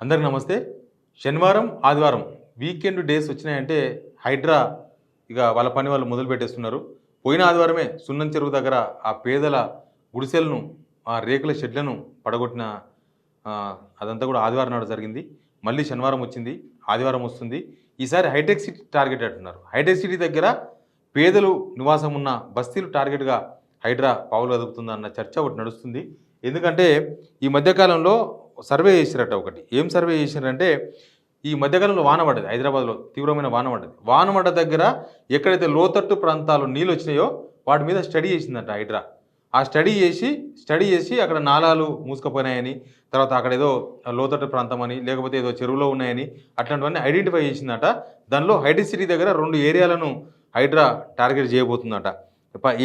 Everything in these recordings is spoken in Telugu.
అందరికి నమస్తే. శనివారం, ఆదివారం వీకెండ్ డేస్ వచ్చినాయంటే హైడ్రా ఇక వాళ్ళ పని వాళ్ళు మొదలుపెట్టేస్తున్నారు. పోయిన ఆదివారమే సున్నం చెరువు దగ్గర ఆ పేదల గుడిసెలను, ఆ రేకుల షెడ్లను పడగొట్టిన అదంతా కూడా ఆదివారం నాడు జరిగింది. మళ్ళీ శనివారం వచ్చింది, ఆదివారం వస్తుంది. ఈసారి హైటెక్ సిటీ టార్గెట్ అంటున్నారు. హైటెక్ సిటీ దగ్గర పేదలు నివాసం ఉన్న బస్తీలు టార్గెట్గా హైడ్రా పావులు కదుపుతుందన్న చర్చ ఒకటి నడుస్తుంది. ఎందుకంటే ఈ మధ్యకాలంలో సర్వే చేసిరట ఒకటి. ఏం సర్వే చేసిరంటే ఈ మధ్యకాలంలో వాన పడ్డది, హైదరాబాద్లో తీవ్రమైన వాన పడ్డది. వాన పడ్డ దగ్గర ఎక్కడైతే లోతట్టు ప్రాంతాలు నీళ్ళు వచ్చినాయో వాటి మీద స్టడీ చేసిందట హైడ్రా. ఆ స్టడీ చేసి అక్కడ నాలాలు మూసుకుపోయినాయని, తర్వాత అక్కడ ఏదో లోతట్టు ప్రాంతం అని, లేకపోతే ఏదో చెరువులో ఉన్నాయని అట్లాంటివన్నీ ఐడెంటిఫై చేసిందట. దానిలో హైటెక్ సిటీ దగ్గర 2 ఏరియాలను హైడ్రా టార్గెట్ చేయబోతుందట.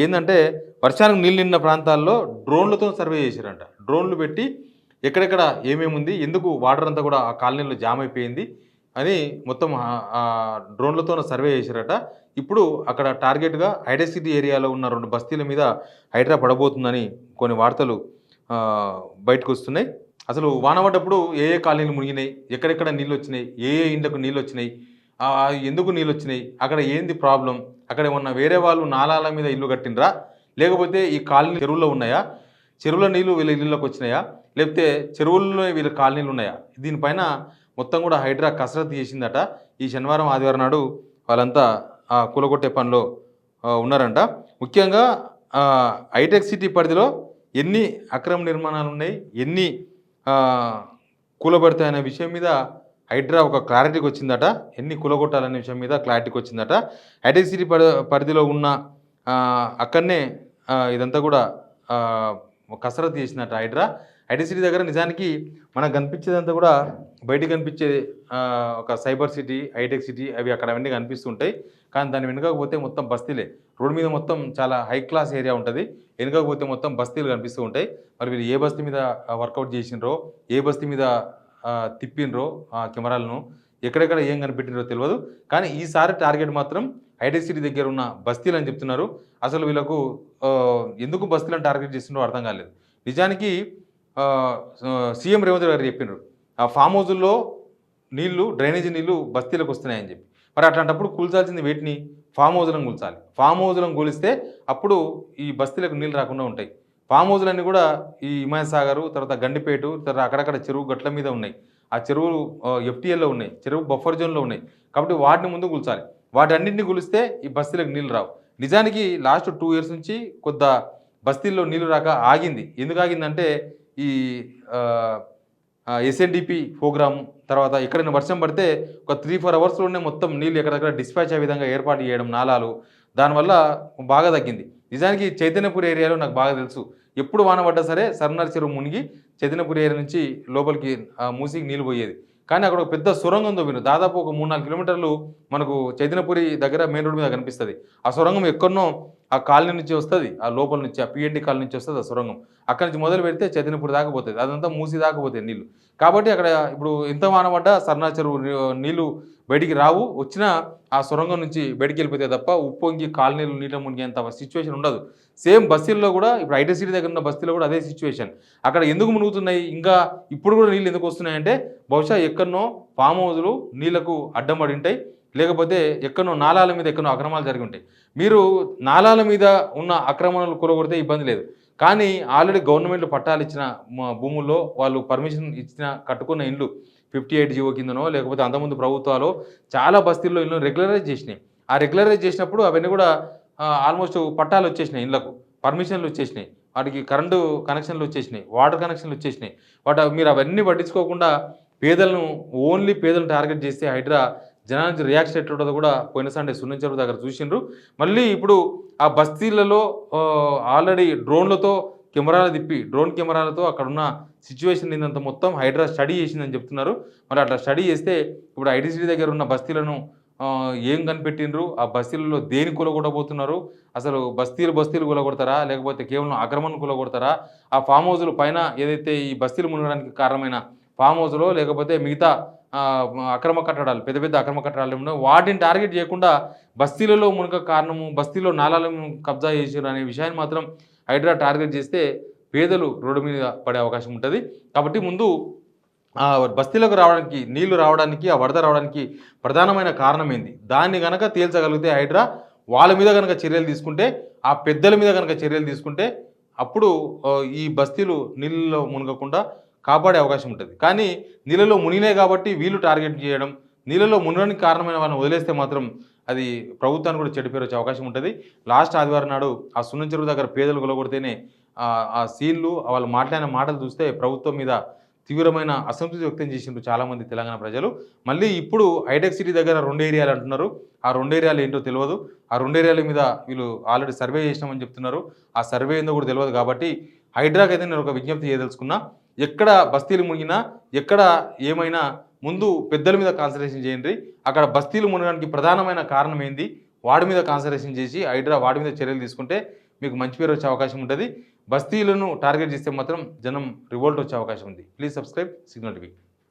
ఏంటంటే వర్షానికి నీళ్ళు నిన్న ప్రాంతాల్లో డ్రోన్లతో సర్వే చేశారంట. డ్రోన్లు పెట్టి ఎక్కడెక్కడ ఏమేమి ఉంది, ఎందుకు వాటర్ అంతా కూడా ఆ కాలనీలో జామ్ అయిపోయింది అని మొత్తం డ్రోన్లతో సర్వే చేశారట. ఇప్పుడు అక్కడ టార్గెట్గా హైటెక్ సిటీ ఏరియాలో ఉన్న 2 బస్తీల మీద హైడ్రా పడబోతుందని కొన్ని వార్తలు బయటకు వస్తున్నాయి. అసలు వాన పడ్డప్పుడు ఏ ఏ కాలనీలు మునిగినాయి, ఎక్కడెక్కడ నీళ్ళు వచ్చినాయి, ఏ ఏ ఇండ్లకు నీళ్ళు వచ్చినాయి, ఎందుకు నీళ్ళు వచ్చినాయి, అక్కడ ఏంది ప్రాబ్లం, అక్కడ ఏమన్నా వేరే వాళ్ళు నాలాల మీద ఇల్లు కట్టినరా, లేకపోతే ఈ కాలనీ చెరువుల్లో ఉన్నాయా, చెరువుల నీళ్ళు వీళ్ళ ఇళ్ళకి వచ్చినాయా, లేకపోతే చెరువుల్లో వీళ్ళ కాలనీలు ఉన్నాయా, దీనిపైన మొత్తం కూడా హైడ్రా కసరత్తు చేసిందట. ఈ శనివారం, ఆదివారం నాడు వాళ్ళంతా కూలగొట్టే పనిలో ఉన్నారంట. ముఖ్యంగా హైటెక్ సిటీ పరిధిలో ఎన్ని అక్రమ నిర్మాణాలు ఉన్నాయి, ఎన్ని కూలబెడతాయనే విషయం మీద హైడ్రా ఒక క్లారిటీకి వచ్చిందట. ఎన్ని కూలగొట్టాలనే విషయం మీద క్లారిటీకి వచ్చిందట. హైటెక్ సిటీ పరిధిలో ఉన్న అక్కడనే ఇదంతా కూడా కసరత్తు చేసిందట హైడ్రా. హైటెక్ సిటీ దగ్గర నిజానికి మనకు కనిపించేదంతా కూడా బయటికి కనిపించే ఒక సైబర్ సిటీ, హైటెక్ సిటీ అవి అక్కడ అవన్నీ కనిపిస్తుంటాయి. కానీ దాని వెనుకపోతే మొత్తం బస్తీలే. రోడ్డు మీద మొత్తం చాలా హై క్లాస్ ఏరియా ఉంటుంది, వెనుకపోతే మొత్తం బస్తీలు కనిపిస్తూ ఉంటాయి. మరి వీళ్ళు ఏ బస్తీ మీద వర్కౌట్ చేసినరో, ఏ బస్తీ మీద తిప్పినరో ఆ కెమెరాలను, ఎక్కడెక్కడ ఏం కనిపెట్టినరో తెలియదు. కానీ ఈసారి టార్గెట్ మాత్రం హైటెక్ సిటీ దగ్గర ఉన్న బస్తీలు అని చెప్తున్నారు. అసలు వీళ్ళకు ఎందుకు బస్తీలను టార్గెట్ చేస్తున్నారో అర్థం కాలేదు. నిజానికి సీఎం రేవంత్ గారు చెప్పినారు, ఆ ఫామ్ హౌజుల్లో నీళ్లు, డ్రైనేజీ నీళ్లు బస్తీలకు వస్తున్నాయని చెప్పి. మరి అట్లాంటప్పుడు కూల్చాల్సింది వేటిని? ఫామ్ హౌజులను కూల్చాలి. ఫామ్ హౌజులను కూలిస్తే అప్పుడు ఈ బస్తీలకు నీళ్ళు రాకుండా ఉంటాయి. ఫామ్ హౌజులన్నీ కూడా ఈ హిమాయత్ సాగరు, తర్వాత గండిపేటు, తర్వాత అక్కడక్కడ చెరువు గట్ల మీద ఉన్నాయి. ఆ చెరువులు ఎఫ్టీఎల్లో ఉన్నాయి, చెరువు బఫర్ జోన్లో ఉన్నాయి. కాబట్టి వాటిని ముందు కూల్చాలి. వాటన్నింటినీ కూలిస్తే ఈ బస్తీలకు నీళ్ళు రావు. నిజానికి లాస్ట్ 2 years నుంచి కొద్ద బస్తీల్లో నీళ్లు రాక ఆగింది. ఎందుకు ఆగిందంటే ఈ ఎస్ఎన్డిపి ప్రోగ్రామ్, తర్వాత ఎక్కడైనా వర్షం పడితే ఒక 3-4 అవర్స్లోనే మొత్తం నీళ్ళు ఎక్కడెక్కడ డిస్పాచ్ అయ్యే విధంగా ఏర్పాటు చేయడం నాలాలు, దానివల్ల బాగా తగ్గింది. నిజానికి చైతన్యపూర్ ఏరియాలో నాకు బాగా తెలుసు, ఎప్పుడు వాన పడ్డా సరే సర్నార్ చెరువు మునిగి చైతన్యపూర్ ఏరియా నుంచి లోపలికి మూసికి నీళ్ళు పోయేది. కానీ అక్కడ ఒక పెద్ద సొరంగం తవ్విండ్రు. దాదాపు ఒక 3-4 కిలోమీటర్లు మనకు చైతన్యపురి దగ్గర మెయిన్ రోడ్ మీద కనిపిస్తుంది. ఆ సొరంగం ఎక్కడనో ఆ కాలనీ నుంచి వస్తుంది, ఆ లోపల నుంచి, ఆ పిఎన్డి కాలనీ నుంచి వస్తుంది ఆ సొరంగం. అక్కడి నుంచి మొదలు పెడితే చైతన్యపురి దాకపోతుంది, అదంతా మూసి దాకపోతాయి నీళ్ళు. కాబట్టి అక్కడ ఇప్పుడు ఎంత వాన పడ్డా సర్నార్ చెరువు నీళ్లు బయటికి రావు, వచ్చినా ఆ సొరంగం నుంచి బయటికి వెళ్ళిపోతాయి తప్ప ఉప్పొంగి కాలనీలు నీళ్ళ మునిగేంత సిచ్యువేషన్ ఉండదు. సేమ్ బస్తీల్లో కూడా ఇప్పుడు హైటెక్ సిటీ దగ్గర ఉన్న బస్తీలో కూడా అదే సిచ్యువేషన్. అక్కడ ఎందుకు మునుగుతున్నాయి, ఇంకా ఇప్పుడు కూడా నీళ్ళు ఎందుకు వస్తున్నాయంటే బహుశా ఎక్కడనో ఫామ్ హౌజులు నీళ్లకు అడ్డం పడి ఉంటాయి, లేకపోతే ఎక్కడనో నాలాల మీద ఎక్కడనో అక్రమాలు జరిగి ఉంటాయి. మీరు నాలాల మీద ఉన్న అక్రమాలు కూలగొడితే ఇబ్బంది లేదు, కానీ ఆల్రెడీ గవర్నమెంట్ పట్టాలు ఇచ్చిన భూముల్లో వాళ్ళు పర్మిషన్ ఇచ్చిన కట్టుకున్న ఇండ్లు 58 జీవో కిందనో, లేకపోతే అంతకుముందు ప్రభుత్వాలు చాలా బస్తీల్లో ఇల్లు రెగ్యులరైజ్ చేసినాయి. ఆ రెగ్యులరైజ్ చేసినప్పుడు అవన్నీ కూడా ఆల్మోస్ట్ పట్టాలు వచ్చేసినాయి, ఇళ్లకు పర్మిషన్లు వచ్చేసినాయి, వాటికి కరెంటు కనెక్షన్లు వచ్చేసినాయి, వాటర్ కనెక్షన్లు వచ్చేసినాయి. మీరు అవన్నీ పట్టించుకోకుండా పేదలను, ఓన్లీ పేదలను టార్గెట్ చేస్తే హైడ్రా జనానికి రియాక్షన్ ఎట్లుంటుందో కూడా పోయిన సండే సున్నం చెరువు దగ్గర చూసిండ్రు. మళ్ళీ ఇప్పుడు ఆ బస్తీలలో ఆల్రెడీ డ్రోన్లతో కెమెరాలు తిప్పి, డ్రోన్ కెమెరాలతో అక్కడున్న సిచ్యువేషన్ ఏందంత మొత్తం హైడ్రా స్టడీ చేసిందని చెప్తున్నారు. మరి అట్లా స్టడీ చేస్తే ఇప్పుడు ఐటీసీ దగ్గర ఉన్న బస్తీలను ఏం కనిపెట్టిండ్రు, ఆ బస్తీలలో దేని కూలగొట్టబోతున్నారు, అసలు బస్తీలు కూలగొడతారా, లేకపోతే కేవలం ఆక్రమణ కూలగొడతారా, ఆ ఫామ్ హౌజుల పైన ఏదైతే ఈ బస్తీలు మునగడానికి కారణమైన ఫామ్ హౌజ్లో, లేకపోతే మిగతా అక్రమ కట్టడాలు, పెద్ద పెద్ద అక్రమ కట్టడాలు ఉన్నాయి, వాటిని టార్గెట్ చేయకుండా బస్తీలలో మునగ కారణము, బస్తీలో నాలాలను కబ్జా చేసారు అనే విషయాన్ని మాత్రం హైడ్రా టార్గెట్ చేస్తే పేదలు రోడ్డు మీద పడే అవకాశం ఉంటుంది. కాబట్టి ముందు ఆ బస్తీలోకి రావడానికి, నీళ్లు రావడానికి, ఆ వరద రావడానికి ప్రధానమైన కారణం ఏంది? దాన్ని గనక తేల్చగలిగితే హైడ్రా వాళ్ళ మీద గనక చర్యలు తీసుకుంటే, ఆ పెద్దల మీద గనక చర్యలు తీసుకుంటే, అప్పుడు ఈ బస్తీలు నీళ్ళలో మునగకుండా కాపాడే అవకాశం ఉంటది. కానీ నీళ్ళలో మునిగినాయి కాబట్టి వీళ్ళు టార్గెట్ చేయడం, నీళ్ళలో మునగడానికి కారణమైన వాళ్ళని వదిలేస్తే మాత్రం అది ప్రభుత్వానికి కూడా చెడు పేరు వచ్చే అవకాశం ఉంటది. లాస్ట్ ఆదివారం నాడు ఆ సున్నం చెరువు దగ్గర పేదలు కొలగొడితేనే ఆ సీన్‌లు వాళ్ళు మాట్లాడిన మాటలు చూస్తే ప్రభుత్వం మీద తీవ్రమైన అసంతృప్తి వ్యక్తం చేసిండ్రు చాలామంది తెలంగాణ ప్రజలు. మళ్ళీ ఇప్పుడు హైటెక్ సిటీ దగ్గర 2 ఏరియాలు అంటున్నారు. ఆ 2 ఏరియాలు ఏంటో తెలవదు. ఆ 2 ఏరియాల మీద వీళ్ళు ఆల్రెడీ సర్వే చేసినామని చెప్తున్నారు. ఆ సర్వే ఏందో కూడా తెలవదు కాబట్టి హైడ్రాకైతే నేను ఒక విజ్ఞప్తి చేయదలుచుకున్నా. ఎక్కడ బస్తీలు మునిగినా, ఎక్కడ ఏమైనా ముందు పెద్దల మీద కాన్సంట్రేషన్ చేయండి. అక్కడ బస్తీలు మునగడానికి ప్రధానమైన కారణం ఏంది? వాడి మీద కాన్సంట్రేషన్ చేసి హైడ్రా వాడి మీద చర్యలు తీసుకుంటే మీకు మంచి పేరు వచ్చే అవకాశం ఉంటది. బస్తీలను టార్గెట్ చేస్తే మాత్రం జనం రివోల్ట్ వచ్చే అవకాశం ఉంది. Please subscribe signal TV.